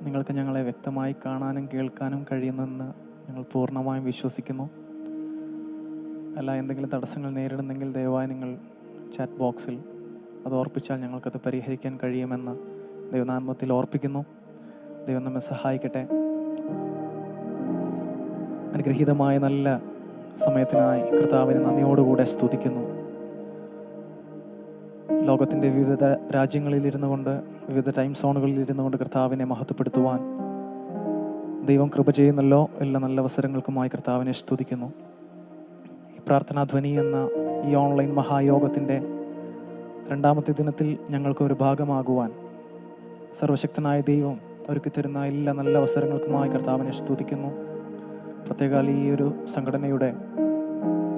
നിങ്ങൾക്ക് ഞങ്ങളെ വ്യക്തമായി കാണാനും കേൾക്കാനും കഴിയുന്നെന്ന് ഞങ്ങൾ പൂർണ്ണമായും വിശ്വസിക്കുന്നു. അല്ല, എന്തെങ്കിലും തടസ്സങ്ങൾ നേരിടുന്നെങ്കിൽ ദയവായി നിങ്ങൾ ചാറ്റ് ബോക്സിൽ അത് ഓർപ്പിച്ചാൽ ഞങ്ങൾക്കത് പരിഹരിക്കാൻ കഴിയുമെന്ന് ദൈവനാമത്തിൽ ഓർപ്പിക്കുന്നു. ദൈവം നമ്മെ സഹായിക്കട്ടെ. അനുഗ്രഹീതമായ നല്ല സമയത്തിനായി കർത്താവിനെ നന്ദിയോടുകൂടെ സ്തുതിക്കുന്നു. ലോകത്തിൻ്റെ വിവിധ രാജ്യങ്ങളിലിരുന്നു കൊണ്ട്, വിവിധ ടൈം സോണുകളിൽ ഇരുന്നു കൊണ്ട് കർത്താവിനെ മഹത്വപ്പെടുത്തുവാൻ ദൈവം കൃപ ചെയ്യുന്നല്ലോ. എല്ലാ നല്ല അവസരങ്ങൾക്കുമായി കർത്താവിനെ സ്തുതിക്കുന്നു. ഈ പ്രാർത്ഥനാധ്വനി എന്ന ഈ ഓൺലൈൻ മഹായോഗത്തിൻ്റെ 2ാമത്തെ ദിനത്തിൽ ഞങ്ങൾക്കൊരു ഭാഗമാകുവാൻ സർവശക്തനായ ദൈവം ഒരുക്കി തരുന്ന എല്ലാ നല്ല അവസരങ്ങൾക്കുമായി കർത്താവിനെ സ്തുതിക്കുന്നു. പ്രത്യേകാൽ ഈ ഒരു സംഘടനയുടെ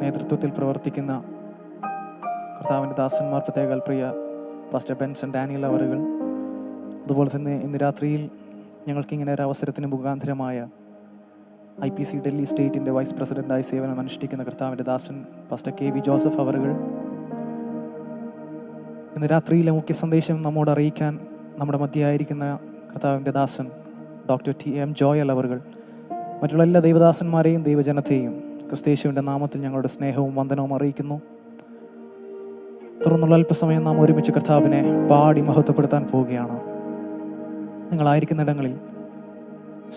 നേതൃത്വത്തിൽ പ്രവർത്തിക്കുന്ന കർത്താവിൻ്റെ ദാസന്മാർ, പ്രത്യേകാൽ പ്രിയ പാസ്റ്റർ ബെൻസൺ ഡാനിയൽ അവറുകൾ, അതുപോലെ തന്നെ ഇന്ന് രാത്രിയിൽ ഞങ്ങൾക്കിങ്ങനെ ഒരു അവസരത്തിന് മുഖാന്തരമായ IPC ഡൽഹി സ്റ്റേറ്റിൻ്റെ വൈസ് പ്രസിഡൻ്റായി സേവനം അനുഷ്ഠിക്കുന്ന കർത്താവിൻ്റെ ദാസൻ പാസ്റ്റർ KV ജോസഫ് അവറുകൾ, ഇന്ന് രാത്രിയിലെ മുഖ്യ സന്ദേശം നമ്മോട് അറിയിക്കാൻ നമ്മുടെ മധ്യയായിരിക്കുന്ന കർത്താവിൻ്റെ ദാസൻ ഡോക്ടർ TM ജോയൽ അവറുകൾ, മറ്റുള്ള എല്ലാ ദൈവദാസന്മാരെയും ദൈവജനത്തെയും ക്രിസ്തയേശുവിൻ്റെ നാമത്തിൽ ഞങ്ങളുടെ സ്നേഹവും വന്ദനവും അറിയിക്കുന്നു. തുടർന്നുള്ള അല്പസമയം നാം ഒരുമിച്ച് കർത്താവിനെ പാടി മഹത്വപ്പെടുത്താൻ പോവുകയാണ്. നിങ്ങളായിരിക്കുന്നിടങ്ങളിൽ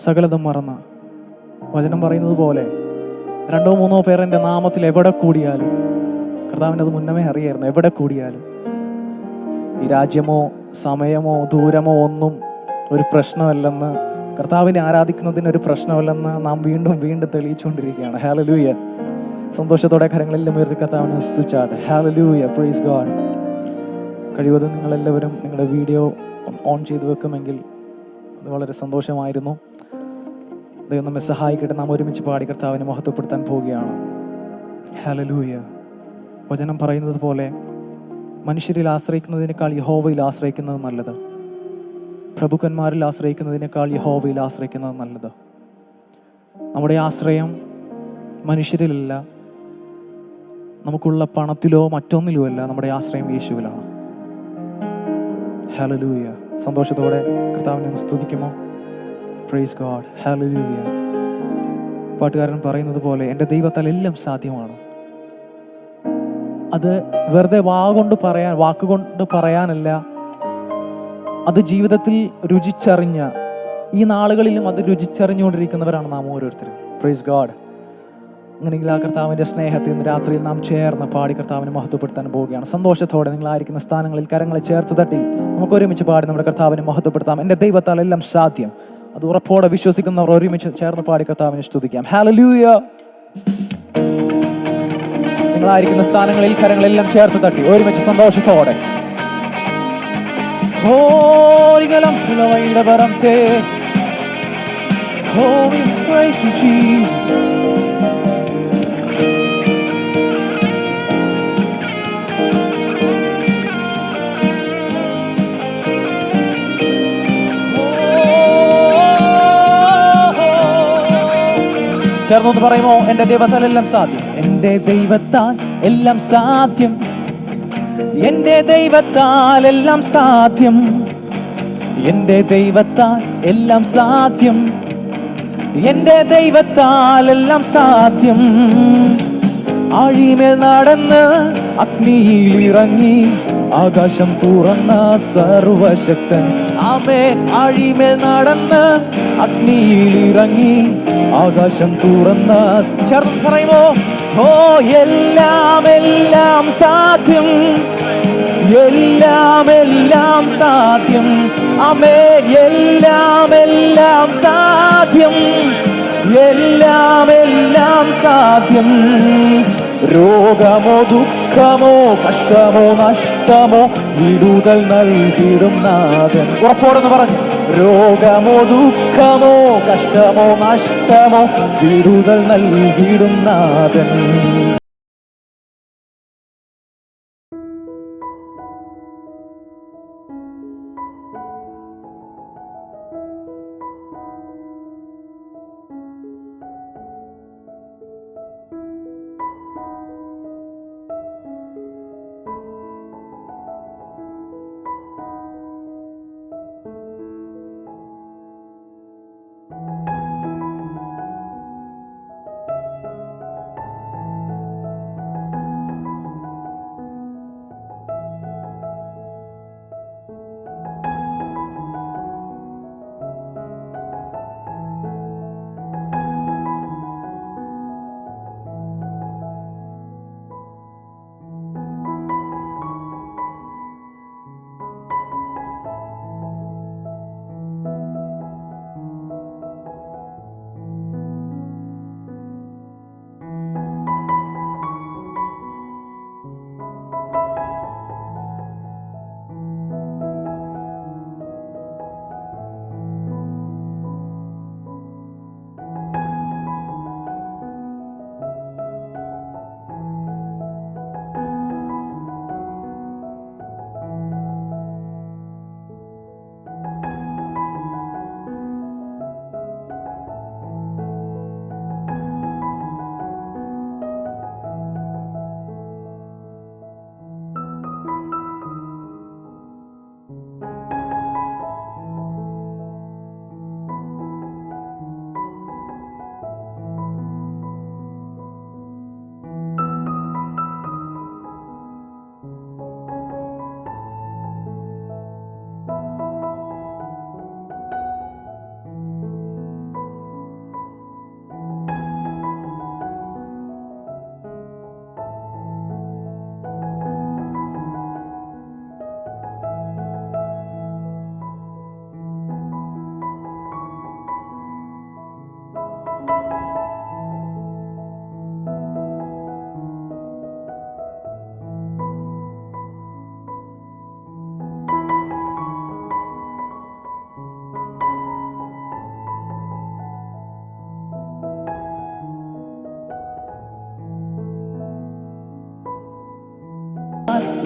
സകലതും മറന്ന്, വചനം പറയുന്നത് പോലെ 2 3 പേർ എൻ്റെ നാമത്തിൽ എവിടെ കൂടിയാലും, കർത്താവിനത് മുന്നമേ അറിയായിരുന്നു, എവിടെ കൂടിയാലും ഈ രാജ്യമോ സമയമോ ദൂരമോ ഒന്നും ഒരു പ്രശ്നമല്ലെന്ന്, കർത്താവിനെ ആരാധിക്കുന്നതിനൊരു പ്രശ്നമല്ലെന്ന് നാം വീണ്ടും വീണ്ടും തെളിയിച്ചുകൊണ്ടിരിക്കുകയാണ്. ഹല്ലേലൂയ. സന്തോഷത്തോടെ കരങ്ങളെല്ലാം ഉയർത്തി കർത്താവിനെ സ്തുതിച്ചാട്ടെ. Hallelujah, praise God. കഴിവതും നിങ്ങളെല്ലാവരും നിങ്ങളുടെ വീഡിയോ ഓൺ ചെയ്ത് വെക്കുമെങ്കിൽ അത് വളരെ സന്തോഷമായിരുന്നു. ദൈവം നമ്മെ സഹായിക്കട്ടെ. നാം ഒരുമിച്ച് പാടി കർത്താവിനെ മഹത്വപ്പെടുത്താൻ പോവുകയാണ്. ഹല്ലേലൂയ. വചനം പറയുന്നത് പോലെ മനുഷ്യരിൽ ആശ്രയിക്കുന്നതിനേക്കാൾ യഹോവയിൽ ആശ്രയിക്കുന്നത് നല്ലത്. പ്രഭുക്കന്മാരിൽ ആശ്രയിക്കുന്നതിനേക്കാൾ യഹോവയിൽ ആശ്രയിക്കുന്നത് നല്ലത്. നമ്മുടെ ആശ്രയം മനുഷ്യരിലല്ല, നമുക്കുള്ള പണത്തിലോ മറ്റൊന്നിലുമല്ല. നമ്മുടെ ആശ്രയം യേശുവിലാണ്. ഹല്ലേലൂയ. സന്തോഷത്തോടെ കർത്താവിനെ സ്തുതിക്കുമോ? Praise God. ഹല്ലേലൂയ. പാട്ടുകാരൻ പറയുന്നത് പോലെ എൻ്റെ ദൈവത്താൽ എല്ലാം സാധ്യമാണ്. അത് വെറുതെ വാക്കുകൊണ്ട് പറയാനല്ല, അത് ജീവിതത്തിൽ രുചിച്ചറിഞ്ഞ, ഈ നാളുകളിലും അത് രുചിച്ചറിഞ്ഞുകൊണ്ടിരിക്കുന്നവരാണ് നാം ഓരോരുത്തരും. Praise God. അങ്ങനെയെങ്കിൽ ആ കർത്താവിൻ്റെ സ്നേഹത്തിൽ ഇന്ന് രാത്രിയിൽ നാം ചേർന്ന് പാടി കർത്താവിനെ മഹത്വപ്പെടുത്താൻ പോവുകയാണ്. സന്തോഷത്തോടെ നിങ്ങളായിരിക്കുന്ന സ്ഥാനങ്ങളിൽ കരങ്ങളെ ചേർത്ത് തട്ടി നമുക്ക് ഒരുമിച്ച് പാടി നമ്മുടെ കർത്താവിനെ മഹത്വപ്പെടുത്താം. എൻ്റെ ദൈവത്താൽ എല്ലാം സാധ്യം. അത് ഉറപ്പോടെ വിശ്വസിക്കുന്നവർ ഒരുമിച്ച് ചേർന്ന് പാടി കർത്താവിനെ സ്തുതിക്കാം. ഹല്ലേലൂയ. നിങ്ങളായിരിക്കുന്ന സ്ഥാനങ്ങളിൽ കരങ്ങളെല്ലാം ചേർത്ത് തട്ടി ഒരുമിച്ച് സന്തോഷത്തോടെ ചേർന്നൊന്ന് പറയുമോ? എൻ്റെ ദൈവത്താൽ എല്ലാം സാധ്യം. എൻ്റെ ദൈവത്താൽ എല്ലാം സാധ്യം. എൻ്റെ ദൈവത്താൽ എല്ലാം സാധ്യം. എൻ്റെ ദൈവത്താൽ എല്ലാം സാധ്യം. എൻ്റെ ദൈവത്താൽ എല്ലാം സാധ്യം. ആഴിമേൽ നടന്ന് അഗ്നിയിൽ ഇറങ്ങി ആകാശം തുറന്ന സർവശക്തൻ. ആമേൻ. ആഴിമേൽ നടന്ന് അഗ്നിയിൽ ഇറങ്ങി ആകാശം തുറന്ന, ചേർന്ന് പറയുമോ? ഓ എല്ലാം എല്ലാം സാധ്യം. എല്ലാം എല്ലാം സാധ്യം. ആമേൻ. എല്ലാം എല്ലാം സാധ്യം. എല്ലാം എല്ലാം സാധ്യം. രോഗമോ ദുഃഖമോ കഷ്ടമോ നഷ്ടമോ വിടുതൽ നൽകിടും നാഥൻ. ഉറപ്പോടെന്ന് പറഞ്ഞു. രോഗമോ ദുഃഖമോ കഷ്ടമോ നഷ്ടമോ വിടുതൽ നൽകിടും നാഥൻ.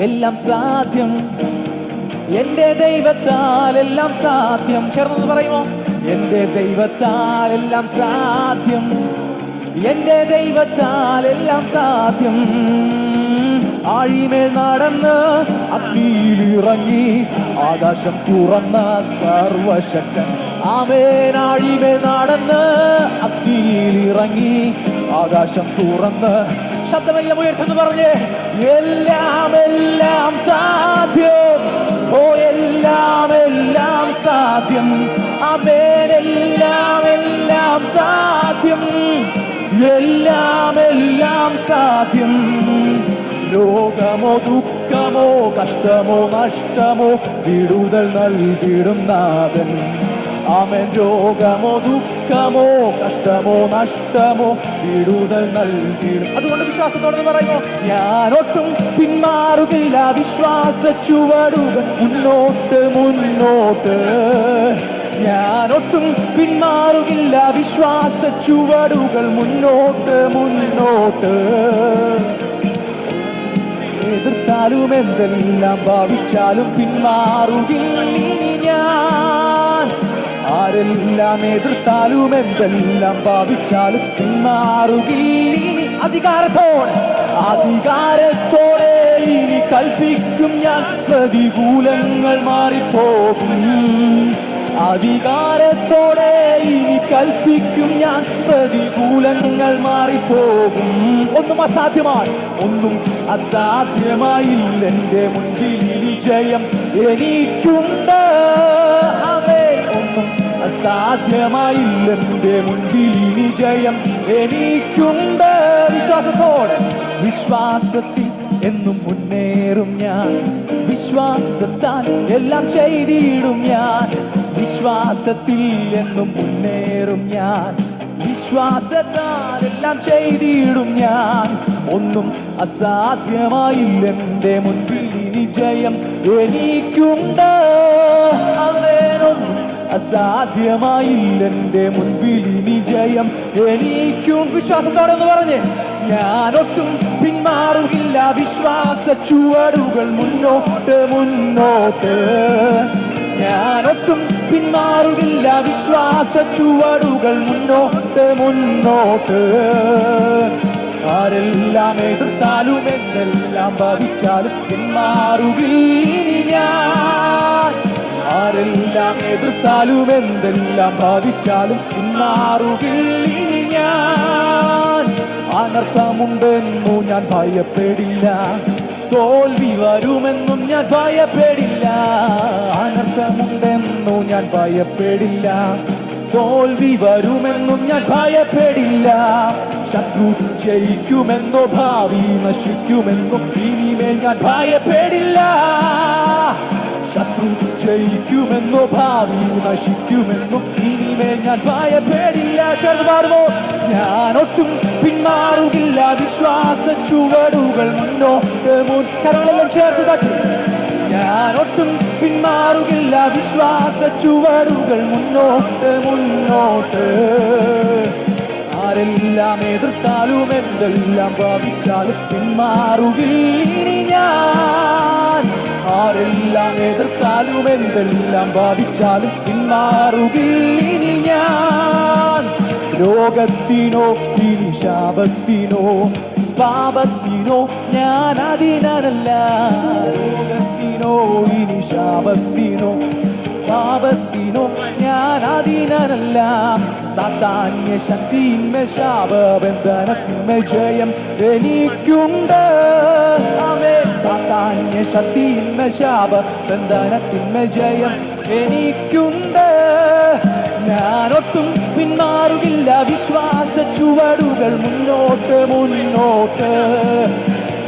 എല്ലാം സാധ്യം, എന്റെ ദൈവത്താൽ എല്ലാം സാധ്യം. ചേർന്ന് പറയുമോ? എന്റെ ദൈവത്താൽ എല്ലാം സാധ്യം, എന്റെ ദൈവത്താൽ എല്ലാം സാധ്യം. ആഴിമേൽ നടന്ന് അഗ്നിയിലിറങ്ങി ആകാശം തുറന്ന സർവശക്തൻ. ആമേൻ. ആഴിമേൽ നടന്ന് അഗ്നിയിലിറങ്ങി ആകാശം തുറന്ന്, ശബ്ദമെല്ലാം ഉയർത്തുന്നു പറഞ്ഞ്, എല്ലാം എല്ലാം സാധ്യം. ഓ എല്ലാം എല്ലാം സാധ്യം. ആമേൻ. എല്ലാം എല്ലാം സാധ്യം, എല്ലാം എല്ലാം സാധ്യം. രോഗമോ ദുഃഖമോ കഷ്ടമോ നഷ്ടമോ വിടുതൽ നൽകിടും നാഥൻ. ആമേൻ. രോഗമോ ദുഃഖമോ കഷ്ടമോ നഷ്ടമോ വിടുതൽ നൽകിടും. അതുകൊണ്ട് വിശ്വാസത്തോടെ പറയുമോ? ഞാനൊട്ടും പിന്മാറുകില്ല, വിശ്വാസ ചുവടുകൾ മുന്നോട്ട് മുന്നോട്ട്. ഞാനൊട്ടും പിന്മാറുകില്ല, വിശ്വാസ ചുവടുകൾ മുന്നോട്ട് മുന്നോട്ട്. എതിർത്താലും എന്തെല്ലാം ഭാവിച്ചാലും പിന്മാറുകില്ല ഞാൻ. ആരെല്ലാം എതിർത്താലും എന്തെല്ലാം ഭാവിച്ചാലും പിന്മാറുകില്ല. അധികാരത്തോടെ അധികാരത്തോടെ ഇനി കൽപ്പിക്കും ഞാൻ, പ്രതികൂലങ്ങൾ മാറിപ്പോകും. അധികാരത്തോടെ ഇനി കൽപ്പിക്കും ഞാൻ, പ്രതികൂലങ്ങൾ മാറിപ്പോകും. ഒന്നും അസാധ്യമാണ്, ഒന്നും അസാധ്യമായില്ല. എന്റെ മുൻപിൽ വിജയം എനിക്കുണ്ട്. ഒന്നും അസാധ്യമായില്ല. എന്റെ മുൻപിൽ വിജയം എനിക്കുണ്ട്. വിശ്വാസത്തോടെ വിശ്വാസത്തിൽ എന്നും മുന്നേറും ഞാൻ. വിശ്വാസത്താൽ എല്ലാം ചെയ്തിടും ഞാൻ. വിശ്വാസത്തിൽ എന്നും മുന്നേറും ഞാൻ. വിശ്വാസത്താൽ എല്ലാം ചെയ്തിടും ഞാൻ. ഒന്നും അസാധ്യമായില്ല. എന്റെ മുൻപിൽ വിജയം എനിക്കുണ്ട്. ഒന്നും അസാധ്യമായില്ല. എന്റെ മുൻപിൽ വിജയം എനിക്കും. വിശ്വാസത്തോടെ എന്ന് പറഞ്ഞ്, ഞാനൊട്ടും പിന്മാറുകില്ല, വിശ്വാസ ചുവടുകൾ മുന്നോട്ട് മുന്നോട്ട്. ഞാനൊട്ടും പിന്മാറുകില്ല, വിശ്വാസ ചുവടുകൾ മുന്നോട്ട് മുന്നോട്ട്. ആരെല്ലാം എതിർത്താലും എന്തെല്ലാം ഭാവിച്ചാലും പിന്മാറുകില്ല ഞാൻ. ആരെല്ലാം എതിർത്താലും എന്തെല്ലാം ഭാവിച്ചാലും പിന്മാറുകില്ല ഞാൻ. അനർത്ഥമുണ്ടെന്നു ഞാൻ ഭയപ്പെടില്ല, തോൽവി വരുമെന്നും ഞാൻ ഭയപ്പെടില്ല. അനർത്ഥമുണ്ടെന്നു ഞാൻ ഭയപ്പെടില്ല, തോൽവി വരുമെന്നും ഞാൻ ഭയപ്പെടില്ല. ശത്രു ജയിക്കുമെന്നോ ഭാവി നശിക്കുമെന്നോ ഇനിമേൽ ഞാൻ ഭയപ്പെടില്ല. ശത്രു ജയിക്കുമെന്നോ ഭാവി നശിക്കുമെന്നോ ഇനിമേൽ ഞാൻ ഭയപ്പെടില്ല. ചേർന്ന് പാടുമോ? ഞാനൊട്ടും പിന്മാറുകില്ല, വിശ്വാസ ചുവടുകൾ മുന്നോട്ട് കരങ്ങളെല്ലാം ചേർത്ത് തട്ടി. ഞാനൊട്ടും പിന്മാറുകില്ല, വിശ്വാസ ചുവടുകൾ മുന്നോട്ട് മുന്നോട്ട്. ആരെല്ലാം എതിർത്താലും എന്തെല്ലാം ഭാവിച്ചാലും പിന്മാറുകില്ല ഞാൻ. ആരെല്ലാം എതിർത്താലും എന്തെല്ലാം ഭാവിച്ചാലും പിന്മാറുകില്ല ഞാൻ. രോഗത്തിനോ ഇനി ശാപത്തിനോ പാപത്തിനോ ഞാൻ അതിനല്ല. രോഗത്തിനോ ഇനി ശാപത്തിനോ പാപത്തിനോ ഞാൻ അതിനല്ല. സാത്താന്യ ശക്തിന്മേൽ ശാപബന്ധനത്തിന്മേൽ ജയം എനിക്കുണ്ട്. സാത്താന്യ ശക്തിന്മേൽ ശാപബന്ധനത്തിന്മേൽ ജയം എനിക്കുണ്ട്. ഞാനൊട്ടും പിന്മാറുകില്ല, വിശ്വാസ ചുവടുകൾ മുന്നോട്ട് മുന്നോട്ട്.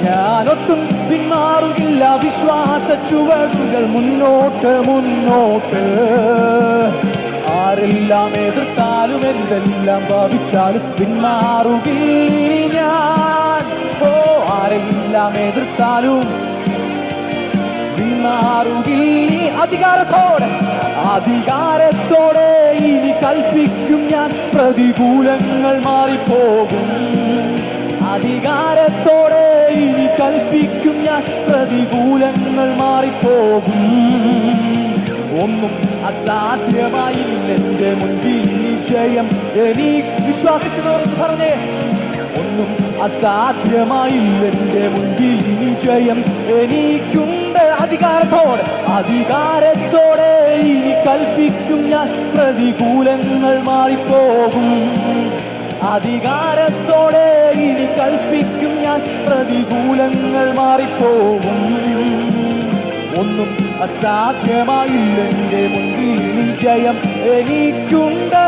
ഞാനൊട്ടും പിന്മാറുകില്ല, വിശ്വാസ ചുവടുകൾ മുന്നോട്ട് മുന്നോട്ട്. ആരെല്ലാം എതിർത്താലും എന്തെല്ലാം ഭാവിച്ചാലും പിന്മാറുകില്ല ഞാൻ. ഓ ആരെല്ലാം എതിർത്താലും പിന്മാറുകില്ല. അധികാരത്തോടെ അധികാരത്തോടെ ഇനി കൽപ്പിക്കും ഞാൻ, പ്രതികൂലങ്ങൾ മാറിപ്പോകും. അധികാരത്തോടെ ഇനി കൽപ്പിക്കും ഞാൻ, പ്രതികൂലങ്ങൾ മാറിപ്പോകും. ഒന്നും അസാധ്യമായില്ല എൻ്റെ മുൻപിൽ നിശ്ചയം. എനിക്ക് വിശ്വാസിക്കുന്നവരെന്ന് പറഞ്ഞേ, ഒന്നും അസാധ്യമായില്ല എൻ്റെ മുൻപിൽ നിശ്ചയം. എനിക്കുണ്ട് അധികാരത്തോടെ ഇനി കൽപ്പിക്കും ഞാൻ, പ്രതികൂലങ്ങൾ മാറിപ്പോകും. അധികാരത്തോടെ ഇനി കൽപ്പിക്കും ഞാൻ, പ്രതികൂലങ്ങൾ മാറിപ്പോകും. ഒന്നും അസാധ്യമായില്ല എൻ്റെ മുൻപിൽ വിജയം എനിക്കുണ്ട്.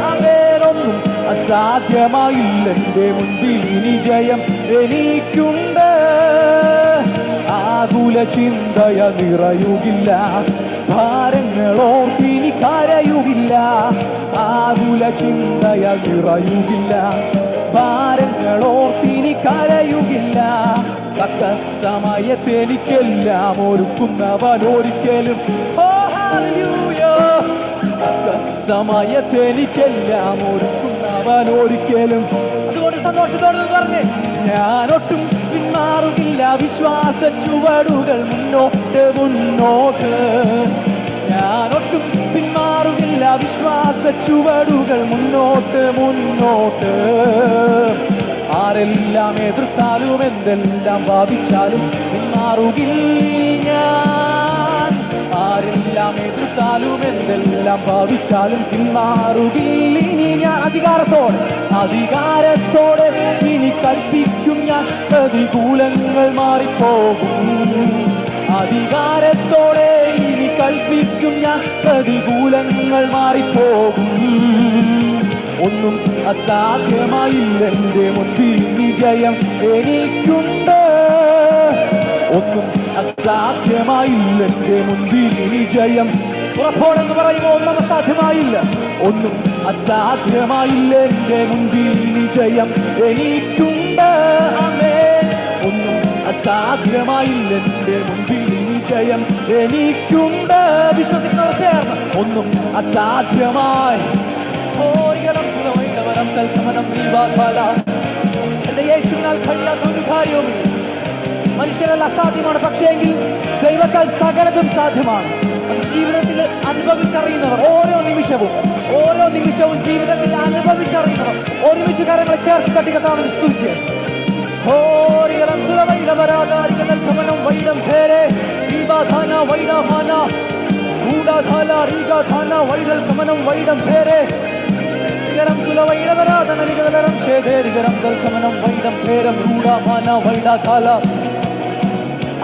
അവരൊന്നും അസാധ്യമായില്ല എൻ്റെ മുൻപിൽ വിജയം എനിക്കുണ്ട്. ആകുല ചിന്തയ നിറയുകില്ല, ഭാരങ്ങളോർത്തിനി കരയുകില്ല. ആകുല ചിന്തയ നിറയുകില്ല, ഭാരങ്ങളോർത്തിനി കരയുകില്ല. തക്ക സമയത്ത് എനിക്കെല്ലാം ഒരുക്കുന്നവൻ ഒരിക്കലും, തക്ക സമയത്ത് എനിക്കെല്ലാം ഒരുക്കുന്നവൻ ഒരിക്കലും. അതുകൊണ്ട് സന്തോഷത്തോടെ പറഞ്ഞേ, ഞാനൊട്ടും പിന്മാറുകില്ല, വിശ്വാസ ചുവടുകൾ മുന്നോട്ട് മുന്നോട്ട്. ഞാനൊട്ടും പിന്മാറുകില്ല, വിശ്വാസ ചുവടുകൾ മുന്നോട്ട് മുന്നോട്ട്. ആരെല്ലാം എതിർത്താലും എന്തെല്ലാം ഭാവിച്ചാലും പിന്മാറുകില്ല ഞാൻ. ആരെല്ലാം എതിർത്താലും എന്തെല്ലാം ഭാവിച്ചാലും പിന്മാറുകില്ല ഇനി ഞാൻ. അധികാരത്തോടെ ഇനി കൽപ്പിക്കും ഞാൻ, പ്രതികൂലങ്ങൾ മാറിപ്പോകും. അധികാരത്തോടെ ഇനി കൽപ്പിക്കും ഞാൻ, പ്രതികൂലങ്ങൾ മാറിപ്പോകും. ഒന്നും അസാധ്യമായില്ല എൻ്റെ മുൻപിൽ വിജയം എനിക്കുണ്ട്. ഒന്നും അസാധ്യമായില്ല എൻ്റെ മുൻപിൽ വിജയം. ഉറപ്പോടെന്ന് പറയുമ്പോൾ ഒന്നും അസാധ്യമായില്ല, ഒന്നും അസാധ്യമായില്ല എൻ്റെ മുൻപിൽ വിജയം എനിക്കുണ്ട്. ആമേൻ. ഒന്നും അസാധ്യമായില്ല എൻ്റെ മുൻപിൽ വിജയം എനിക്കുണ്ട്. വിശ്വസിക്കുന്നവർ ചേർന്ന് ഒന്നും അസാധ്യമായി. എന്റെ യേശുവിനാൽ കഴിയാത്തൊരു കാര്യവും മനുഷ്യരാൽ അസാധ്യമാണ്, പക്ഷേ എങ്കിൽ ദൈവത്താൽ സകലതും സാധ്യമാണ്. അത് ജീവിതത്തിൽ അനുഭവിച്ചറിയുന്നവർ ഓരോ നിമിഷവും ജീവിതത്തിൽ അനുഭവിച്ചറിയുന്നവർ ഒരുമിച്ച് കരങ്ങളെ ചേർത്ത് തട്ടിക്കട്ടാണ് സ്തുതിച്ച്.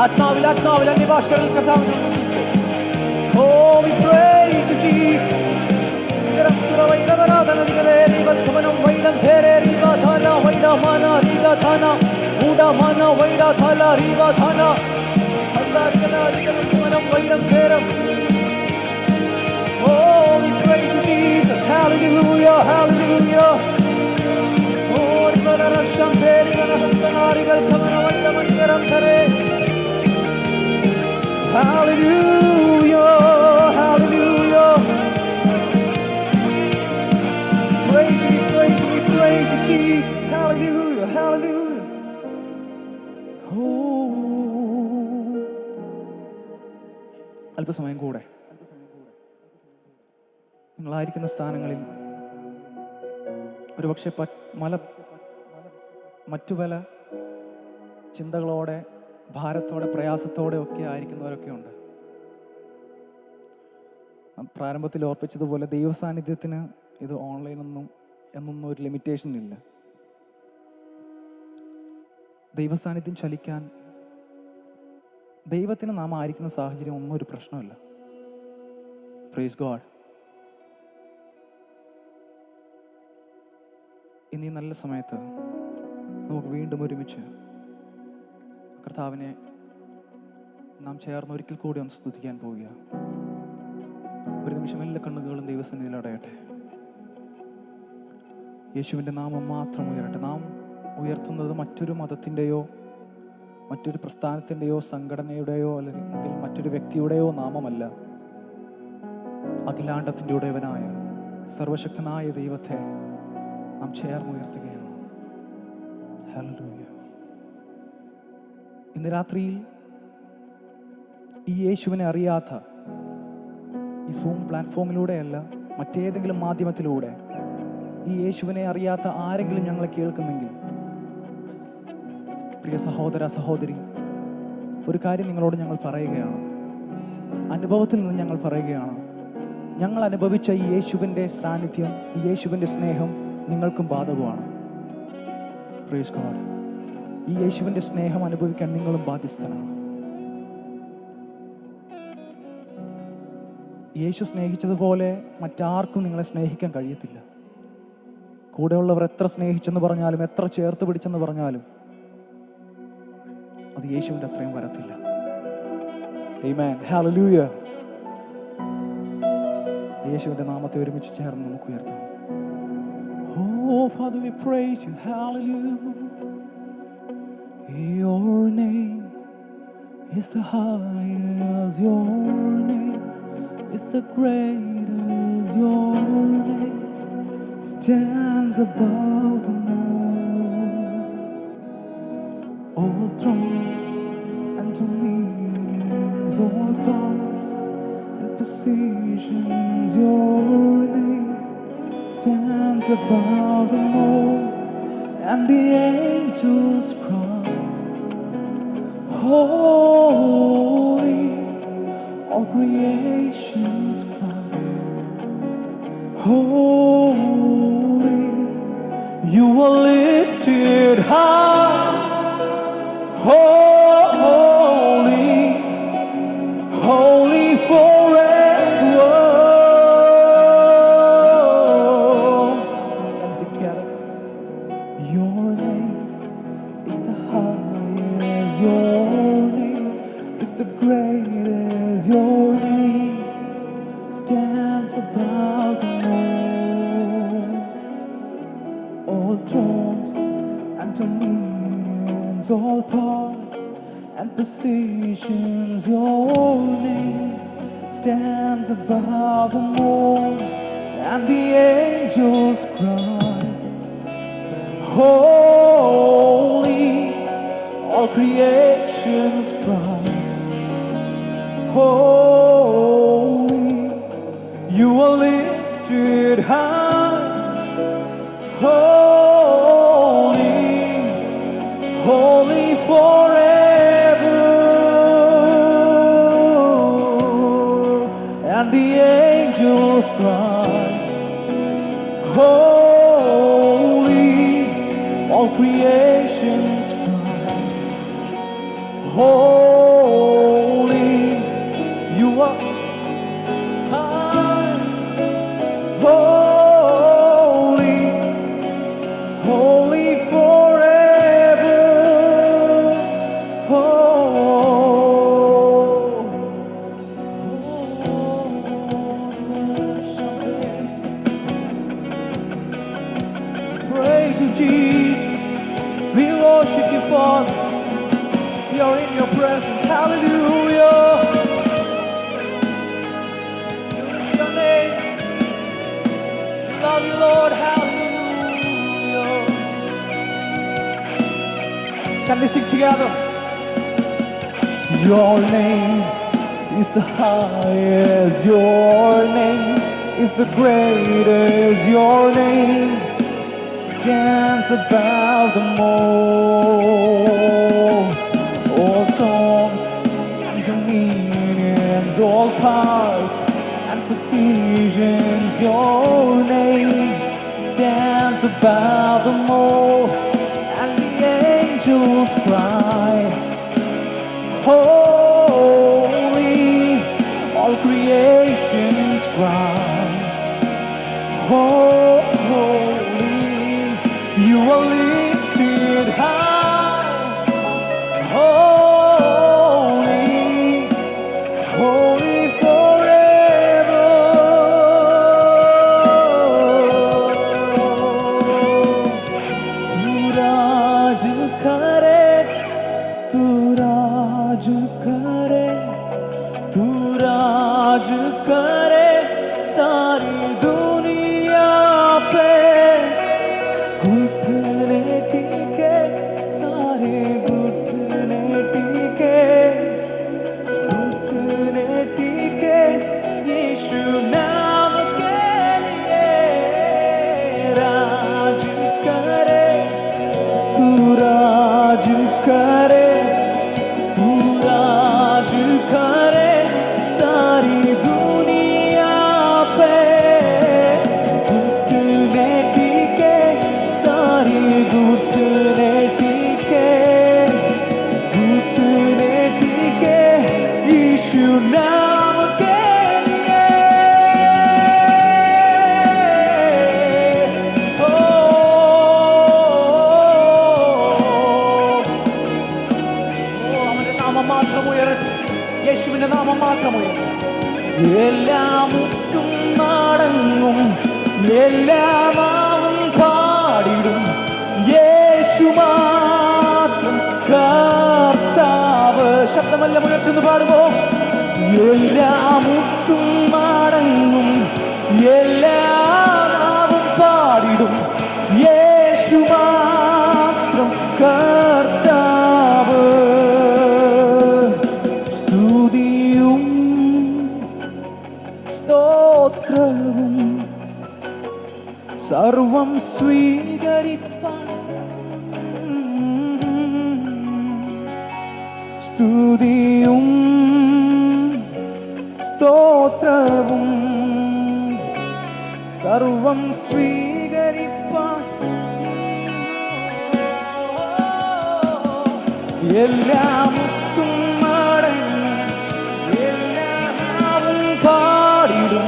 ആത്മാവിൽ അന്യഭാഷകൾ കഥാവിനെ. Oh, we praise you, Jesus. Oh, we praise you, Jesus. Hallelujah, hallelujah. Oh, hallelujah, hallelujah. Praise you, Jesus. Hallelujah, hallelujah. Oh. അല്പസമയം കൂടെ നിങ്ങളായിരിക്കുന്ന സ്ഥാനങ്ങളിൽ ഒരുപക്ഷെ മറ്റു പല ചിന്തകളോടെ, ഭാരത്തോടെ, പ്രയാസത്തോടെ ഒക്കെ ആയിരിക്കുന്നവരൊക്കെ ഉണ്ട്. പ്രാരംഭത്തിൽ ഓർപ്പിച്ചതുപോലെ ദൈവസാന്നിധ്യത്തിന് ഇത് എന്നൊന്നും ഒരു ലിമിറ്റേഷൻ ഇല്ല. ദൈവസാന്നിധ്യം ചലിക്കാൻ ദൈവത്തിന് നാം ആയിരിക്കുന്ന സാഹചര്യം ഒന്നും ഒരു പ്രശ്നമില്ല. Praise God. ഇന്ന് ഈ നല്ല സമയത്ത് നമുക്ക് വീണ്ടും ഒരുമിച്ച് കർത്താവിനെ നാം ചേർന്ന് ഒരിക്കൽ കൂടി ഒന്ന് സ്തുതിക്കാൻ പോവുക. ഒരു നിമിഷം എല്ലാ കണ്ണുകളും ദൈവസന്നിധിയിൽ അടയട്ടെ. യേശുവിൻ്റെ നാമം മാത്രം ഉയരട്ടെ. നാം ഉയർത്തുന്നത് മറ്റൊരു മതത്തിൻ്റെയോ മറ്റൊരു പ്രസ്ഥാനത്തിൻ്റെയോ സംഘടനയുടെയോ അല്ലെങ്കിൽ മറ്റൊരു വ്യക്തിയുടെയോ നാമമല്ല. അഖിലാണ്ടത്തിൻ്റെ ഉടയവനായ സർവശക്തനായ ദൈവത്തെ നാം ചേർന്ന് ഉയർത്തുകയാണ്. ഹല്ലേലൂയ. ഇന്ന് രാത്രിയിൽ ഈ യേശുവിനെ അറിയാത്ത, ഈ സൂം പ്ലാറ്റ്ഫോമിലൂടെയല്ല മറ്റേതെങ്കിലും മാധ്യമത്തിലൂടെ ഈ യേശുവിനെ അറിയാത്ത ആരെങ്കിലും ഞങ്ങളെ കേൾക്കുന്നെങ്കിൽ, പ്രിയ സഹോദര സഹോദരി, ഒരു കാര്യം നിങ്ങളോട് ഞങ്ങൾ പറയുകയാണ്. അനുഭവത്തിൽ നിന്ന് ഞങ്ങൾ പറയുകയാണ്. ഞങ്ങൾ അനുഭവിച്ച ഈ യേശുവിൻ്റെ സാന്നിധ്യം, ഈ യേശുവിൻ്റെ സ്നേഹം നിങ്ങൾക്കും ബാധകമാണ്. Praise God. ഈ യേശുവിൻ്റെ സ്നേഹം അനുഭവിക്കാൻ നിങ്ങളും ബാധ്യസ്ഥനാണ്. യേശു സ്നേഹിച്ചതുപോലെ മറ്റാർക്കും നിങ്ങളെ സ്നേഹിക്കാൻ കഴിയത്തില്ല. കൂടെയുള്ളവർ എത്ര സ്നേഹിച്ചെന്ന് പറഞ്ഞാലും, എത്ര ചേർത്ത് പിടിച്ചെന്ന് പറഞ്ഞാലും അത് യേശുവിൻ്റെ അത്രയും വരത്തില്ല. ആമേൻ. ഹല്ലേലൂയ. യേശുവിൻ്റെ നാമത്തെ ഒരുമിച്ച് ചേർന്ന് നമുക്ക് ഉയർത്താം. Oh Father, we praise you. Hallelujah. Your name is the highest. Your name is the greatest. Your name stands above them all thrones and dominions, all powers and positions. Your name stands above them all, and the angels cry, holy. All creations cry, holy. You are lifted high, holy, holy forever. Can we sing together? Your name is the highest. Your name is the greatest. Your name stands above them all thrones and dominions, all powers and positions. Your name stands above them all, and the angels cry, holy. All creations cry, holy. You are lifted high, holy, holy forever. And the angels cry, holy. All creations cry, holy. You are high, holy, holy forever. Praise you, Jesus. We worship you, Father. We are in your presence. Hallelujah. Your name. Love you, Lord. Hallelujah. Can we sing together? Your name is the highest. Your name is the greatest. Your name stands above them all thrones and dominions, all powers and positions. Your name stands above them all, and the angels cry, holy. All creations cry, holy. You are lifted high, holy, holy forever. Tu Raj kare, tu Raj kare, tu Raj kare, sari duniya എല്ലാ നാവും പാടിടും യേശു മാത്രം കർത്താവ്. ശബ്ദമെല്ലാം ഉയർത്തുന്നു പാടുമോ? എല്ലാ മുത്തും മടങ്ങും എല്ലാ നാവും പാടിടും യേശു മാത്രം കർത്താവ്. സ്തുതിയും സ്തോത്രവും സർവം സ്വീകരിപ്പാൻ. സ്തുതിയും സ്തോത്രവും സർവം സ്വീകരിപ്പാൻ. എല്ലാ മുത്തും മടങ്ങും എല്ലാ നാവും പാടിടും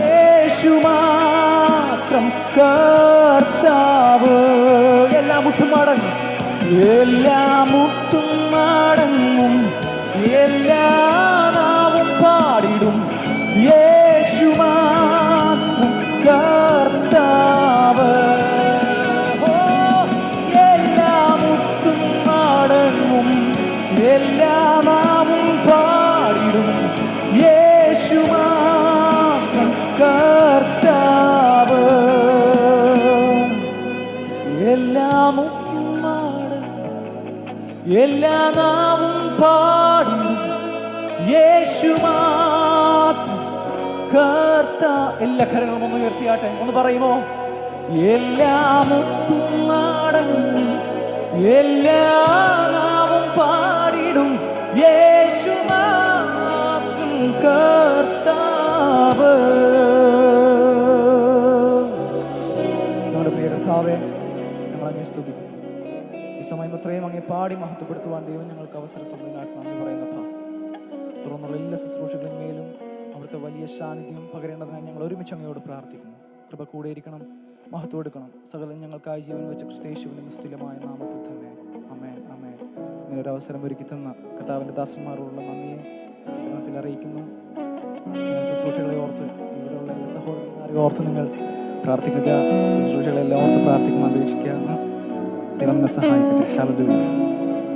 യേശു മാത്രം കർത്താവ്. എല്ലാ മുത്തും മടങ്ങും എല്ലാ മുത്തും മടങ്ങും എല്ലാ നാവും പാടിടും യേശു മാത്രം കർത്താവ്. എല്ലാ മുത്തും മടങ്ങും എല്ലാ നാവും പാടിടും യേശു മാത്രം കർത്താവ്. എല്ലാ മുത്തും മടങ്ങും എല്ലാ നാവും പാടിടും യേശു മാത്രം കർത്താവ്. എല്ലാ കരങ്ങളും ഒന്ന് ഉയർത്തിയാട്ടെ, ഒന്ന് പറയുമോ? എല്ലാ മുത്തും മടങ്ങും എല്ലാ നാവും പാടിടും യേശു മാത്രം കർത്താവ്. നമ്മുടെ പ്രിയ കർത്താവേ, ഞങ്ങൾ അങ്ങേ സ്തുതിക്കുന്നു. ഈ സമയം അത്രയും അങ്ങേ പാടി മഹത്വപ്പെടുത്തുവാൻ ദൈവം ഞങ്ങൾക്ക് അവസരം തന്നതിനായിട്ട് നന്ദി പറയുന്നപ്പാ. തുടർന്നുള്ള എല്ലാ ശുശ്രൂഷകളിന്മേലും അവിടുത്തെ വലിയ സാന്നിധ്യം പകരേണ്ടതിനായി ഞങ്ങൾ ഒരുമിച്ച് അങ്ങയോട് പ്രാർത്ഥിക്കുന്നു. കൃപ കൂടെ ഇരിക്കണം, മഹത്വം എടുക്കണം. സകലം ഞങ്ങൾക്കായി ജീവൻ വെച്ച ക്രിസ്തയേശുവിന്റെ നിസ്തുല്യമായ നാമത്തിൽ തന്നെ ആമേൻ, ആമേൻ. ഇങ്ങനൊരു അവസരം ഒരുക്കി തന്ന കർത്താവിൻ്റെ ദാസന്മാരോടുള്ള നന്ദിയെ ഇത്തരണത്തിൽ അറിയിക്കുന്നു. ശുശ്രൂഷകളെ ഓർത്ത്, ഇവിടെയുള്ള എല്ലാ സഹോദരന്മാരെ ഓർത്ത് നിങ്ങൾ പ്രാർത്ഥിക്കുക. ശുശ്രൂഷകളെല്ലാം ഓർത്ത് പ്രാർത്ഥിക്കണം, അപേക്ഷിക്കുക. ദൈവം നമ്മെ സഹായിക്കട്ടെ. ഹല്ലേലൂയ.